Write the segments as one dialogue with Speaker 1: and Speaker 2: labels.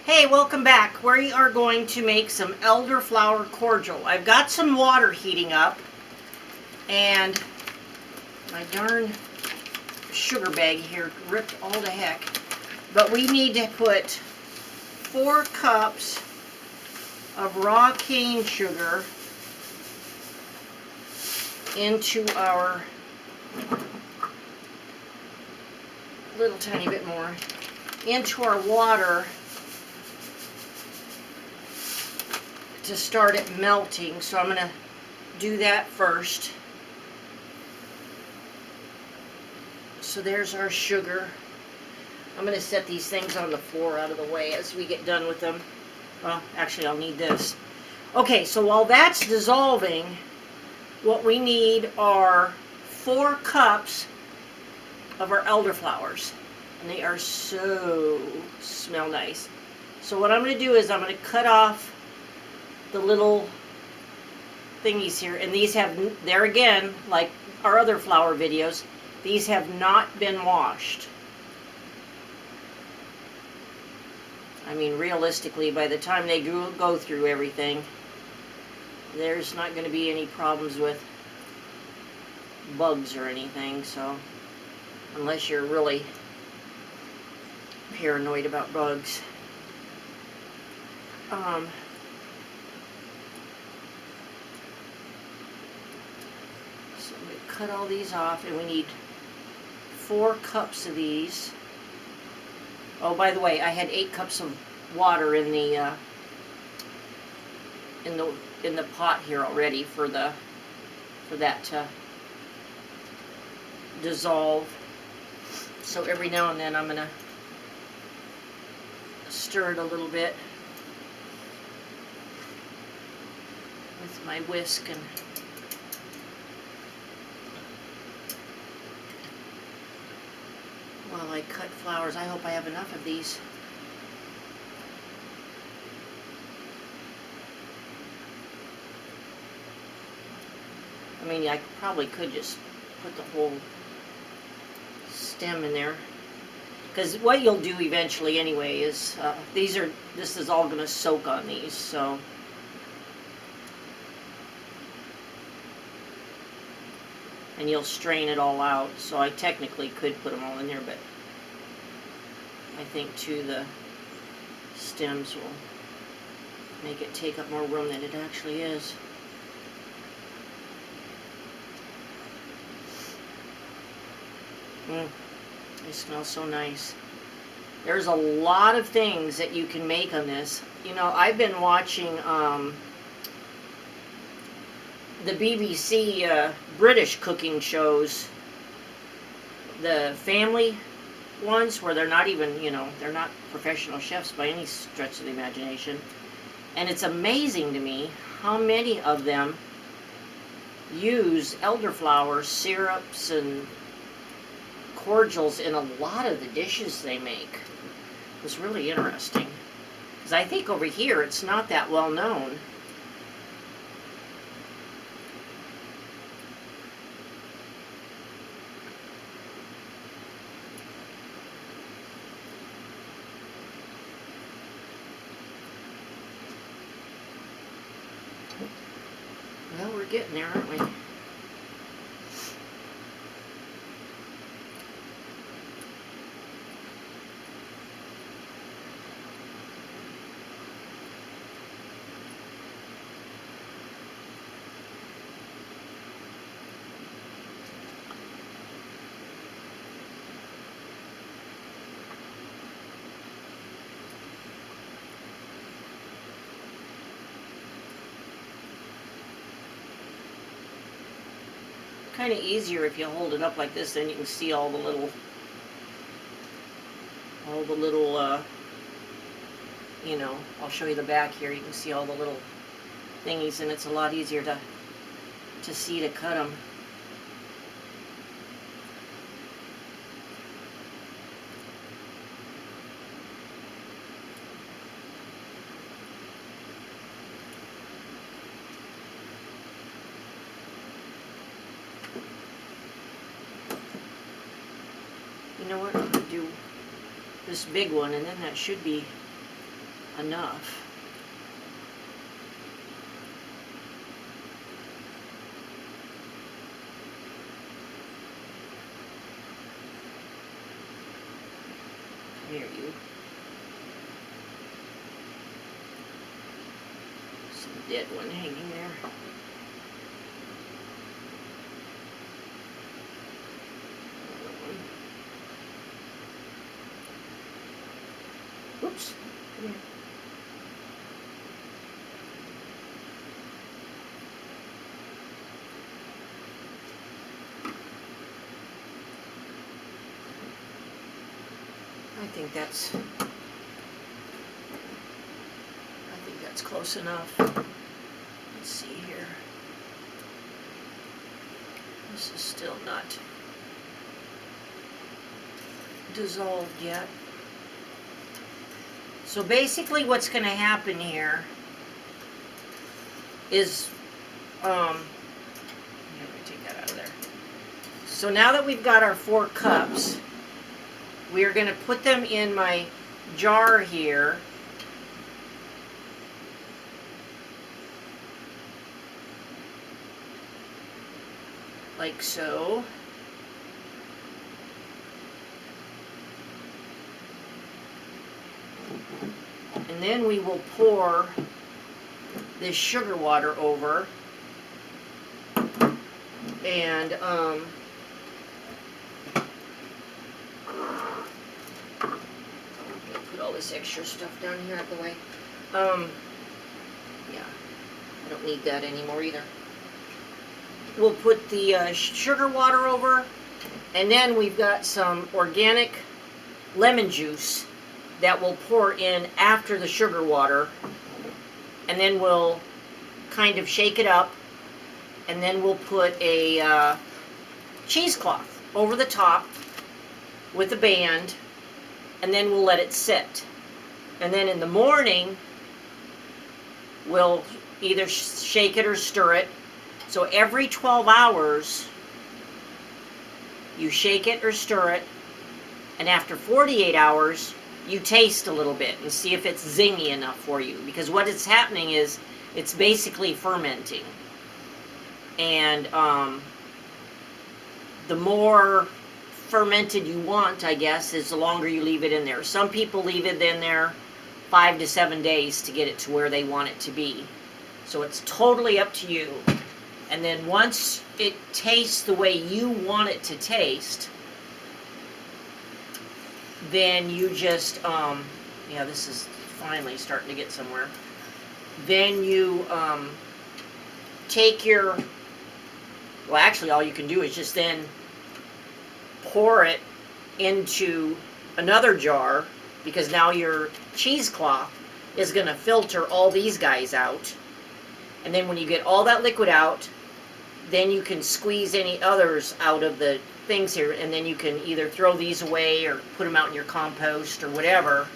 Speaker 1: Hey, welcome back. We are going to make some elderflower cordial. I've got some water heating up, and my darn sugar bag here ripped all to heck. But we need to put 4 cups of raw cane sugar into our little tiny bit more into our water to start it melting. So I'm going to do that first. So there's our sugar. I'm going to set these things on the floor out of the way as we get done with them. Well, actually I'll need this. Okay, so while that's dissolving, what we need are 4 cups of our elderflowers. And they are smell nice. So what I'm going to do is I'm going to cut off the little thingies here, and these have, there again, like our other flower videos, these have not been washed. I mean, realistically, by the time they go through everything, there's not going to be any problems with bugs or anything, so unless you're really paranoid about bugs. So I'm going to cut all these off, and we need 4 cups of these. Oh, by the way, I had 8 cups of water in the pot here already for that to dissolve. So every now and then I'm going to stir it a little bit with my whisk and while I cut flowers. I hope I have enough of these. I mean, I probably could just put the whole stem in there, because what you'll do eventually anyway is this is all going to soak on these, so and you'll strain it all out. So I technically could put them all in there, but I think too the stems will make it take up more room than it actually is. They smell so nice. There's a lot of things that you can make on this. You know, I've been watching the BBC British cooking shows, the family ones, where they're not even, you know, they're not professional chefs by any stretch of the imagination. And it's amazing to me how many of them use elderflower syrups and cordials in a lot of the dishes they make. It's really interesting, because I think over here it's not that well known. Well, we're getting there, aren't we? Kind of easier if you hold it up like this, then you can see all the little you know, I'll show you the back here. You can see all the little thingies, and it's a lot easier to see to cut them. You know what, I'm going to do this big one, and then that should be enough. There you. Some dead one hanging there. Oops. Come here. I think that's close enough. Let's see here. This is still not dissolved yet. So basically what's going to happen here is, here, let me take that out of there. So now that we've got our 4 cups, we are going to put them in my jar here. Like so. And then we will pour this sugar water over. And put all this extra stuff down here out of the way. Yeah, I don't need that anymore either. We'll put the sugar water over, and then we've got some organic lemon juice that we'll pour in after the sugar water, and then we'll kind of shake it up, and then we'll put a cheesecloth over the top with a band, and then we'll let it sit. And then in the morning, we'll either shake it or stir it. So every 12 hours, you shake it or stir it, and after 48 hours, you taste a little bit and see if it's zingy enough for you. Because what is happening is, it's basically fermenting. And the more fermented you want, I guess, is the longer you leave it in there. Some people leave it in there 5 to 7 days to get it to where they want it to be. So it's totally up to you. And then once it tastes the way you want it to taste, then you just, yeah, this is finally starting to get somewhere. Then you take your, well, actually all you can do is just then pour it into another jar, because now your cheesecloth is going to filter all these guys out. And then when you get all that liquid out, then you can squeeze any others out of the things here, and then you can either throw these away or put them out in your compost or whatever,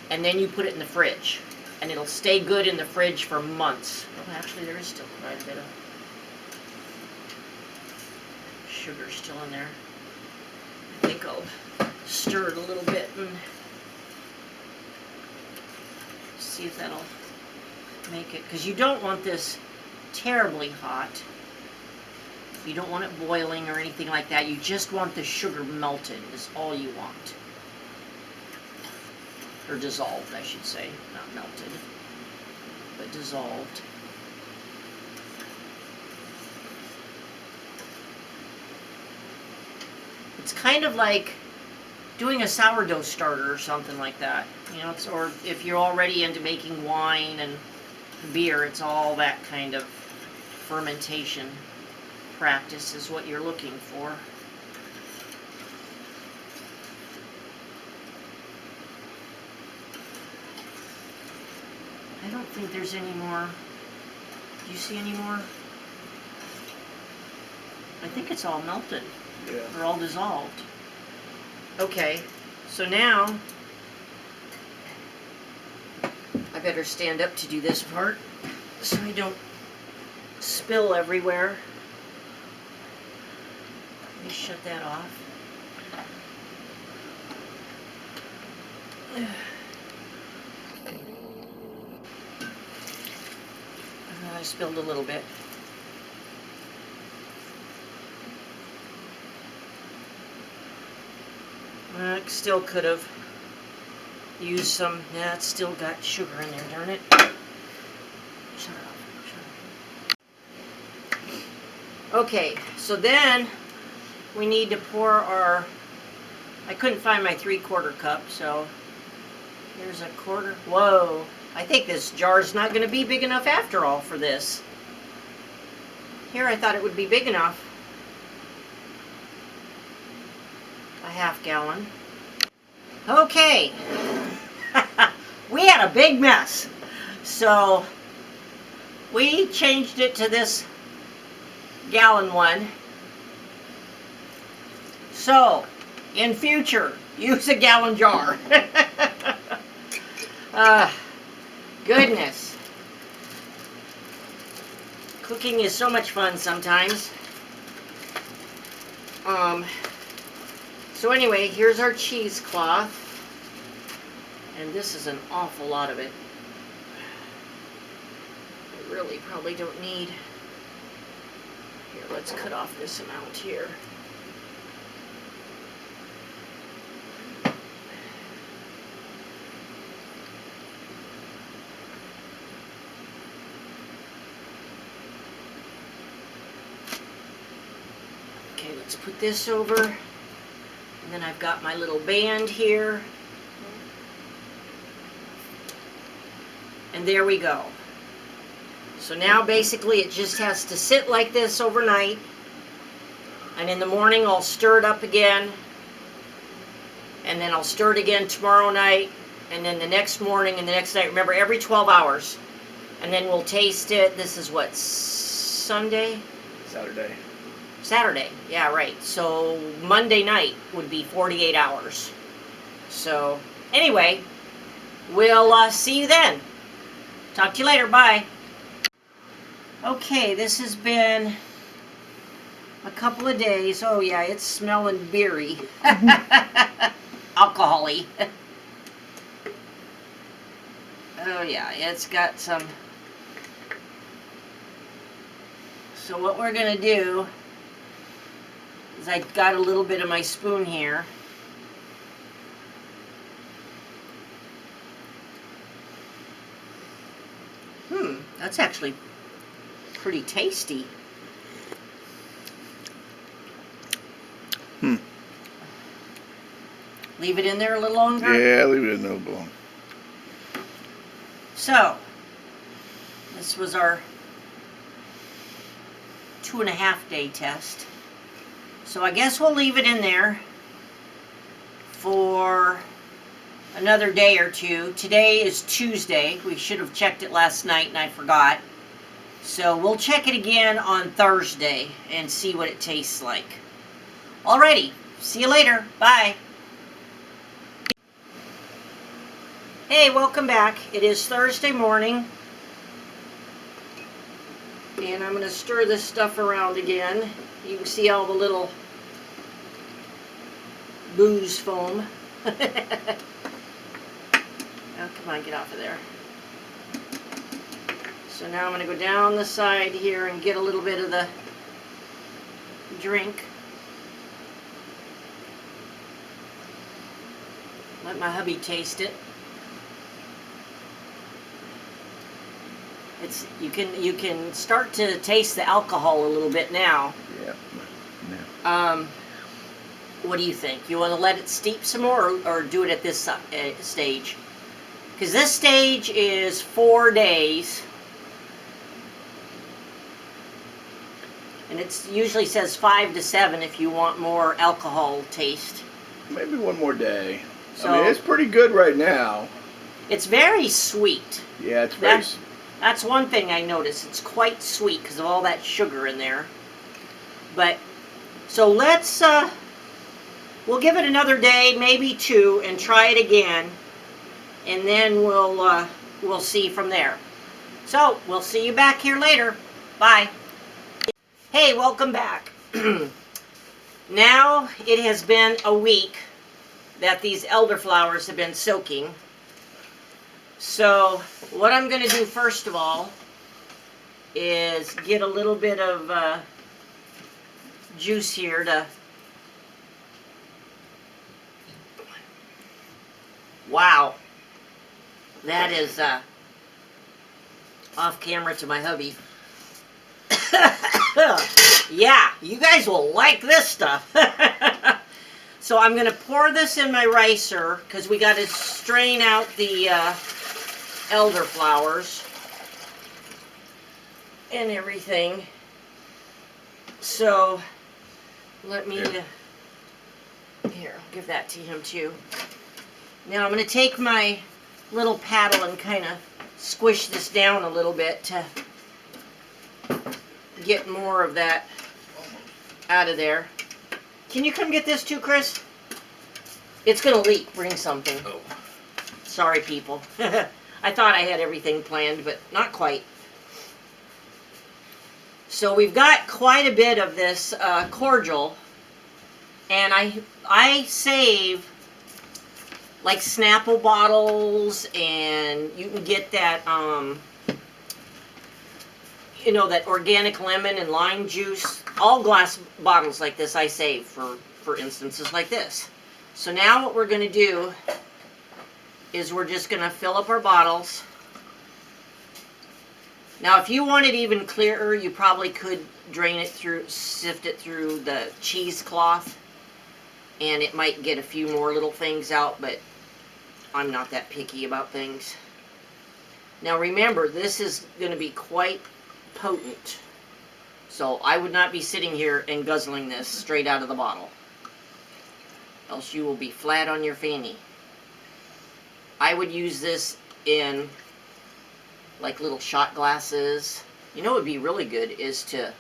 Speaker 1: and then you put it in the fridge, and it'll stay good in the fridge for months. Well, actually, there is still quite a bit of sugar still in there. I think I'll stir it a little bit and see if that'll make it, because you don't want this terribly hot. You don't want it boiling or anything like that. You just want the sugar melted is all you want. Or dissolved, I should say. Not melted, but dissolved. It's kind of like doing a sourdough starter or something like that. You know, it's, or if you're already into making wine and beer, it's all that kind of fermentation practice is what you're looking for. I don't think there's any more. Do you see any more? I think it's all melted. Yeah. They're all dissolved. Okay, so now I better stand up to do this part so I don't spill everywhere. Let me shut that off. I spilled a little bit. I still could have used some. Yeah, it's still got sugar in there, darn it. Shut it off. Okay, so then we need to pour our, I couldn't find my 3/4 cup, so here's a quarter. Whoa, I think this jar's not going to be big enough after all for this. Here I thought it would be big enough. A 1/2 gallon. Okay, we had a big mess, so we changed it to this gallon one. So, in future, use a gallon jar. Goodness. Cooking is so much fun sometimes. So anyway, here's our cheesecloth. And this is an awful lot of it. I really probably don't need. Here, let's cut off this amount here. Okay, let's put this over. And then I've got my little band here. And there we go. So now basically it just has to sit like this overnight. And in the morning I'll stir it up again. And then I'll stir it again tomorrow night. And then the next morning and the next night. Remember, every 12 hours. And then we'll taste it. This is what, Sunday?
Speaker 2: Saturday.
Speaker 1: Saturday, yeah, right. So Monday night would be 48 hours. So anyway, we'll see you then. Talk to you later. Bye. Okay, this has been a couple of days. Oh yeah, it's smelling beery. Alcohol-y. Oh yeah, it's got some. So what we're going to do is I got a little bit of my spoon here. That's actually pretty tasty. Leave it in there a little longer?
Speaker 2: Yeah, leave it in there a little longer.
Speaker 1: So, this was our 2.5 day test. So I guess we'll leave it in there for another day or two. Today is Tuesday. We should have checked it last night and I forgot. So we'll check it again on Thursday and see what it tastes like. Alrighty, see you later. Bye. Hey, welcome back. It is Thursday morning. And I'm going to stir this stuff around again. You can see all the little booze foam. Oh, come on, get off of there. So now I'm going to go down the side here and get a little bit of the drink. Let my hubby taste it. It's you can start to taste the alcohol a little bit now.
Speaker 2: Yeah.
Speaker 1: What do you think? You want to let it steep some more, or do it at this stage? Because this stage is 4 days, and it usually says 5 to 7 if you want more alcohol taste.
Speaker 2: Maybe one more day.
Speaker 1: So,
Speaker 2: I mean, it's pretty good right now.
Speaker 1: It's very sweet.
Speaker 2: Yeah, it's very.
Speaker 1: That's one thing I noticed. It's quite sweet because of all that sugar in there. But so let's we'll give it another day, maybe 2, and try it again, and then we'll see from there. So we'll see you back here later. Bye. Hey, welcome back. Now it has been a week that these elderflowers have been soaking. So what I'm going to do first of all is get a little bit of juice here to... Wow. That is off camera to my hubby. Yeah, you guys will like this stuff. So I'm going to pour this in my ricer because we got to strain out the elderflowers and everything. So let me, here, I'll give that to him too. Now I'm going to take my little paddle and kind of squish this down a little bit to get more of that out of there. Can you come get this too, Chris? It's going to leak. Bring something.
Speaker 2: Oh.
Speaker 1: Sorry, people. I thought I had everything planned, but not quite. So we've got quite a bit of this cordial, and I save like Snapple bottles, and you can get that you know, that organic lemon and lime juice. All glass bottles like this I save for instances like this. So now what we're going to do is we're just going to fill up our bottles. Now if you want it even clearer, you probably could drain it through, sift it through the cheesecloth, and it might get a few more little things out, but I'm not that picky about things. Now remember, this is going to be quite potent, so I would not be sitting here and guzzling this straight out of the bottle, else you will be flat on your fanny. I would use this in like little shot glasses. You know what would be really good is to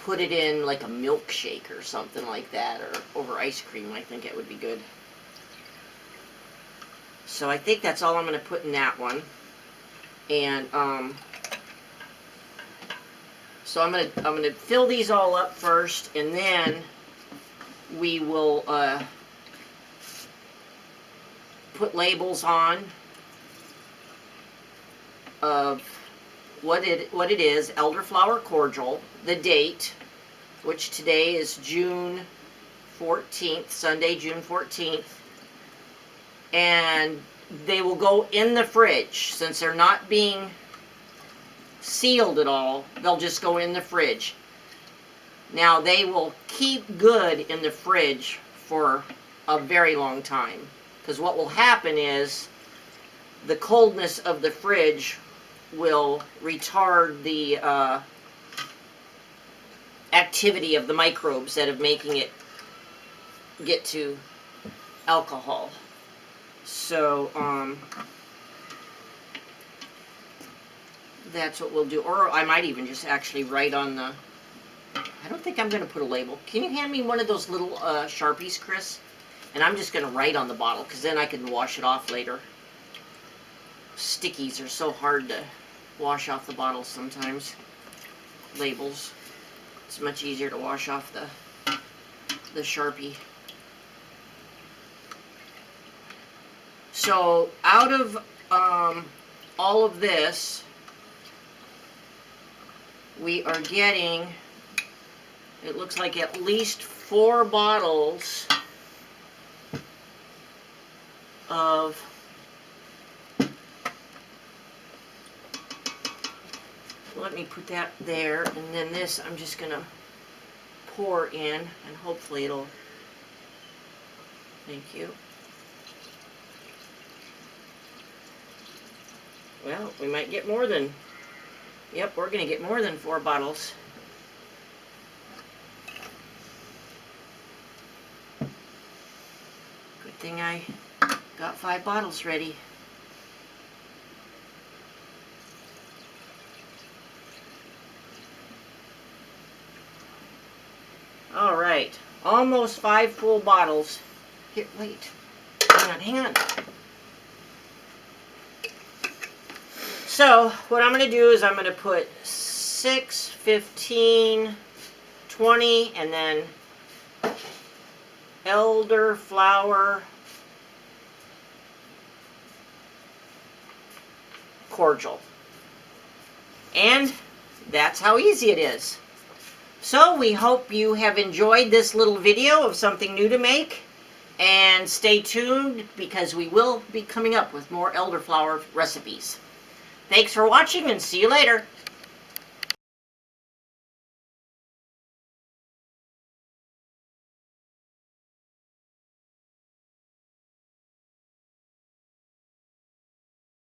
Speaker 1: put it in like a milkshake or something like that, or over ice cream. I think it would be good. So I think that's all I'm going to put in that one. And so I'm gonna fill these all up first, and then we will put labels on of what it is: elderflower cordial, the date, which today is June 14th, Sunday, June 14th, and they will go in the fridge. Since they're not being sealed at all, they'll just go in the fridge. Now they will keep good in the fridge for a very long time, because what will happen is the coldness of the fridge will retard the activity of the microbes that are making it get to alcohol. So that's what we'll do. Or I might even just actually write on the... I don't think I'm going to put a label. Can you hand me one of those little Sharpies, Chris? And I'm just going to write on the bottle, because then I can wash it off later. Stickies are so hard to wash off the bottles sometimes. Labels. It's much easier to wash off the Sharpie. So out of all of this, we are getting, it looks like at least 4 bottles of let me put that there, and then this I'm just going to pour in, and hopefully it'll, thank you. Well, we might get more than, yep, we're going to get more than 4 bottles. Good thing I got 5 bottles ready. All right, almost 5 full bottles. Here, wait, hang on. So what I'm going to do is I'm going to put 6, 15, 20, and then elderflower cordial. And that's how easy it is. So we hope you have enjoyed this little video of something new to make. And stay tuned because we will be coming up with more elderflower recipes. Thanks for watching and see you later.